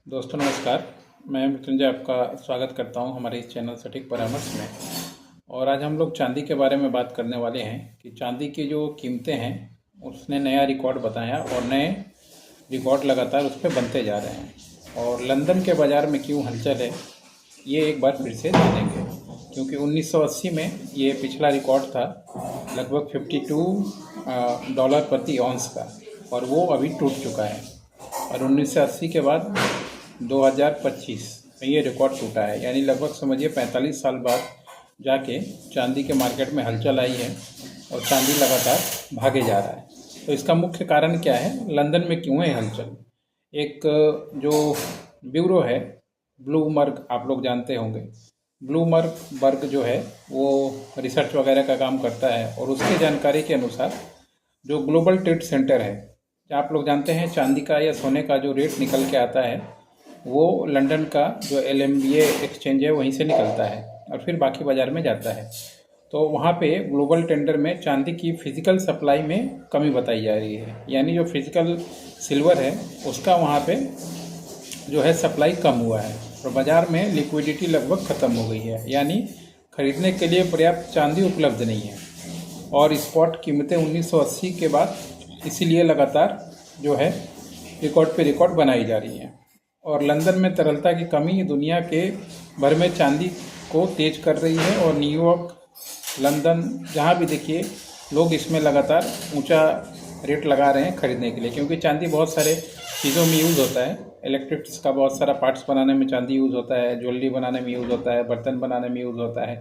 दोस्तों नमस्कार। मैं मृत्युंजय आपका स्वागत करता हूं हमारे इस चैनल सटीक परामर्श में। और आज हम लोग चांदी के बारे में बात करने वाले हैं कि चांदी की जो कीमतें हैं उसने नया रिकॉर्ड बताया और नए रिकॉर्ड लगातार उस पर बनते जा रहे हैं। और लंदन के बाज़ार में क्यों हलचल है ये एक बार फिर से जानेंगे, क्योंकि 1980 में ये पिछला रिकॉर्ड था लगभग 52 डॉलर प्रति औंस का, और वो अभी टूट चुका है। और 1980 के बाद 2025 में ये रिकॉर्ड टूटा है, यानी लगभग समझिए 45 साल बाद जाके चांदी के मार्केट में हलचल आई है और चांदी लगातार भागे जा रहा है। तो इसका मुख्य कारण क्या है, लंदन में क्यों है हलचल? एक जो ब्यूरो है ब्लूमबर्ग, आप लोग जानते होंगे, ब्लूमबर्ग जो है वो रिसर्च वगैरह का काम करता है, और उसकी जानकारी के अनुसार जो ग्लोबल ट्रेड सेंटर है, आप लोग जानते हैं चांदी का या सोने का जो रेट निकल के आता है वो लंदन का जो LMBA एक्सचेंज है वहीं से निकलता है और फिर बाकी बाज़ार में जाता है। तो वहाँ पे ग्लोबल टेंडर में चांदी की फिज़िकल सप्लाई में कमी बताई जा रही है, यानी जो फिज़िकल सिल्वर है उसका वहाँ पे जो है सप्लाई कम हुआ है और बाज़ार में लिक्विडिटी लगभग ख़त्म हो गई है, यानी ख़रीदने के लिए पर्याप्त चांदी उपलब्ध नहीं है। और स्पॉट कीमतें 1980 के बाद इसीलिए लगातार जो है रिकॉर्ड पे रिकॉर्ड बनाई जा रही हैं। और लंदन में तरलता की कमी दुनिया के भर में चांदी को तेज कर रही है, और न्यूयॉर्क, लंदन, जहाँ भी देखिए लोग इसमें लगातार ऊंचा रेट लगा रहे हैं खरीदने के लिए, क्योंकि चांदी बहुत सारे चीज़ों में यूज़ होता है। इलेक्ट्रिक्स का बहुत सारा पार्ट्स बनाने में चांदी यूज़ होता है, ज्वेलरी बनाने में यूज़ होता है, बर्तन बनाने में यूज़ होता है।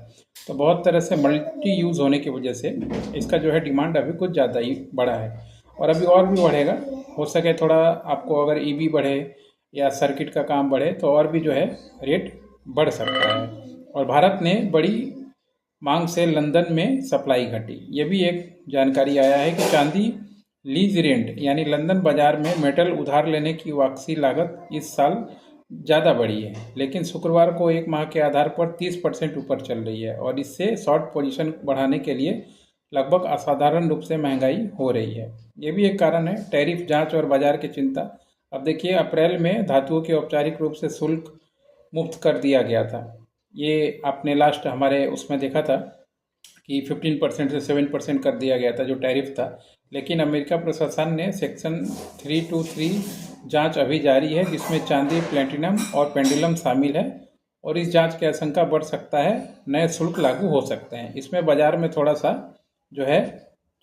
तो बहुत तरह से मल्टी यूज़ होने की वजह से इसका जो है डिमांड अभी कुछ ज़्यादा ही बढ़ा है, और अभी और भी बढ़ेगा। हो सके थोड़ा आपको अगर EV बढ़े या सर्किट का काम बढ़े तो और भी जो है रेट बढ़ सकता है। और भारत ने बड़ी मांग से लंदन में सप्लाई घटी। ये भी एक जानकारी आया है कि चांदी लीज रेंट यानी लंदन बाजार में मेटल उधार लेने की वापसी लागत इस साल ज़्यादा बढ़ी है, लेकिन शुक्रवार को एक माह के आधार पर 30% ऊपर चल रही है, और इससे शॉर्ट पोजीशन बढ़ाने के लिए लगभग असाधारण रूप से महंगाई हो रही है। ये भी एक कारण है, टैरिफ जांच और बाजार की चिंता। अब देखिए अप्रैल में धातुओं के औपचारिक रूप से शुल्क मुक्त कर दिया गया था। ये आपने लास्ट हमारे उसमें देखा था कि 15% से 7% कर दिया गया था जो टैरिफ था, लेकिन अमेरिका प्रशासन ने सेक्शन 323 जांच अभी जारी है, जिसमें चांदी, प्लेटिनम और पेंडुलम शामिल है, और इस जांच की आशंका बढ़ सकता है, नए शुल्क लागू हो सकते हैं। इसमें बाजार में थोड़ा सा जो है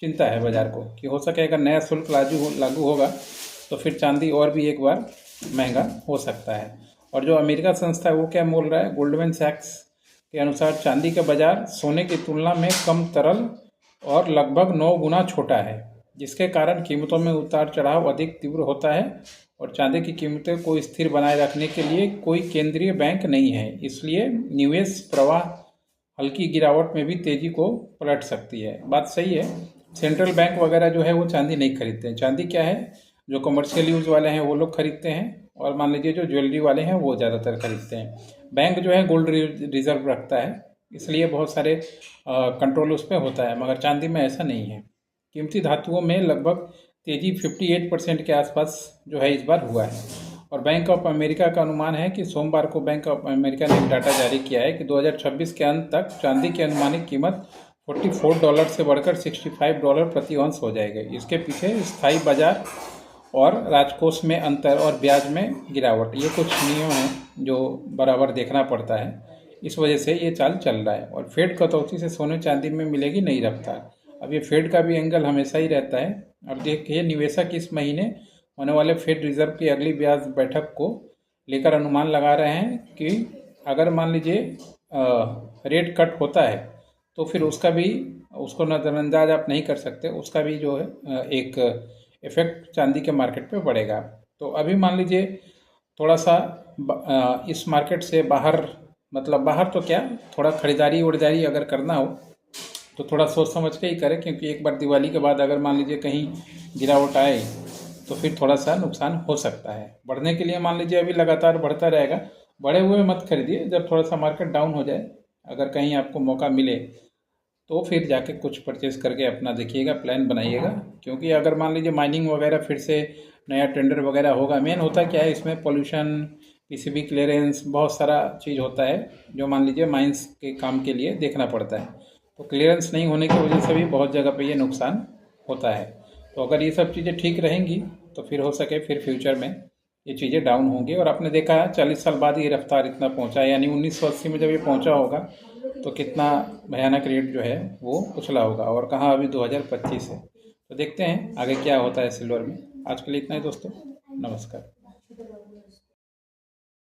चिंता है बाजार को कि हो सके अगर नया शुल्क लागू होगा तो फिर चांदी और भी एक बार महंगा हो सकता है। और जो अमेरिका संस्था है वो क्या बोल रहा है, गोल्डमैन सैक्स के अनुसार चांदी का बाजार सोने की तुलना में कम तरल और लगभग 9 गुना छोटा है, जिसके कारण कीमतों में उतार चढ़ाव अधिक तीव्र होता है, और चांदी की कीमतों को स्थिर बनाए रखने के लिए कोई केंद्रीय बैंक नहीं है। इसलिए निवेश प्रवाह हल्की गिरावट में भी तेजी को पलट सकती है। बात सही है, सेंट्रल बैंक वगैरह जो है वो चांदी नहीं खरीदते हैं। चांदी क्या है, जो कमर्शियल यूज़ वाले हैं वो लोग खरीदते हैं, और मान लीजिए जो ज्वेलरी वाले हैं वो ज़्यादातर खरीदते हैं। बैंक जो है गोल्ड रिजर्व रखता है, इसलिए बहुत सारे कंट्रोल उस पर होता है, मगर चांदी में ऐसा नहीं है। कीमती धातुओं में लगभग तेजी 58% के आसपास जो है इस बार हुआ है। और बैंक ऑफ अमेरिका का अनुमान है कि सोमवार को बैंक ऑफ अमेरिका ने एक डाटा जारी किया है कि 2026 के अंत तक चांदी की अनुमानित कीमत 44 डॉलर से बढ़कर 65 डॉलर प्रति औंस हो जाएगी। इसके पीछे स्थायी बाजार और राजकोष में अंतर और ब्याज में गिरावट, ये कुछ नियम हैं जो बराबर देखना पड़ता है, इस वजह से ये चाल चल रहा है। और फेड कटौती से सोने चांदी में मिलेगी नई रफ्तार। अब ये फेड का भी एंगल हमेशा ही रहता है। अब देखिए निवेशक इस महीने होने वाले फेड रिजर्व की अगली ब्याज बैठक को लेकर अनुमान लगा रहे हैं कि अगर मान लीजिए रेट कट होता है तो फिर उसको नज़रअंदाज आप नहीं कर सकते, उसका भी जो है एक इफेक्ट चांदी के मार्केट पे पड़ेगा। तो अभी मान लीजिए थोड़ा सा इस मार्केट से बाहर, मतलब बाहर तो क्या, थोड़ा खरीदारी उड़दारी अगर करना हो तो थोड़ा सोच समझ के ही करें, क्योंकि एक बार दिवाली के बाद अगर मान लीजिए कहीं गिरावट आए तो फिर थोड़ा सा नुकसान हो सकता है। बढ़ने के लिए मान लीजिए अभी लगातार बढ़ता रहेगा, बढ़े हुए मत खरीदिए, जब थोड़ा सा मार्केट डाउन हो जाए, अगर कहीं आपको मौका मिले तो फिर जाके कुछ परचेस करके अपना देखिएगा, प्लान बनाइएगा। क्योंकि अगर मान लीजिए माइनिंग वगैरह फिर से नया टेंडर वगैरह होगा, मेन होता क्या है इसमें, पोल्यूशन पीसीबी क्लियरेंस, बहुत सारा चीज़ होता है जो मान लीजिए माइंस के काम के लिए देखना पड़ता है। तो क्लियरेंस नहीं होने की वजह से भी बहुत जगह पे ये नुकसान होता है। तो अगर ये सब चीज़ें ठीक रहेंगी तो फिर हो सके फिर फ्यूचर में ये चीज़ें डाउन होंगी। और आपने देखा है 40 साल बाद ये रफ्तार इतना पहुंचा है, यानी 1980 में जब ये पहुंचा होगा तो कितना भयानक रेट जो है वो उछला होगा, और कहाँ अभी 2025 है। तो देखते हैं आगे क्या होता है सिल्वर में। आज के लिए इतना ही दोस्तों, नमस्कार।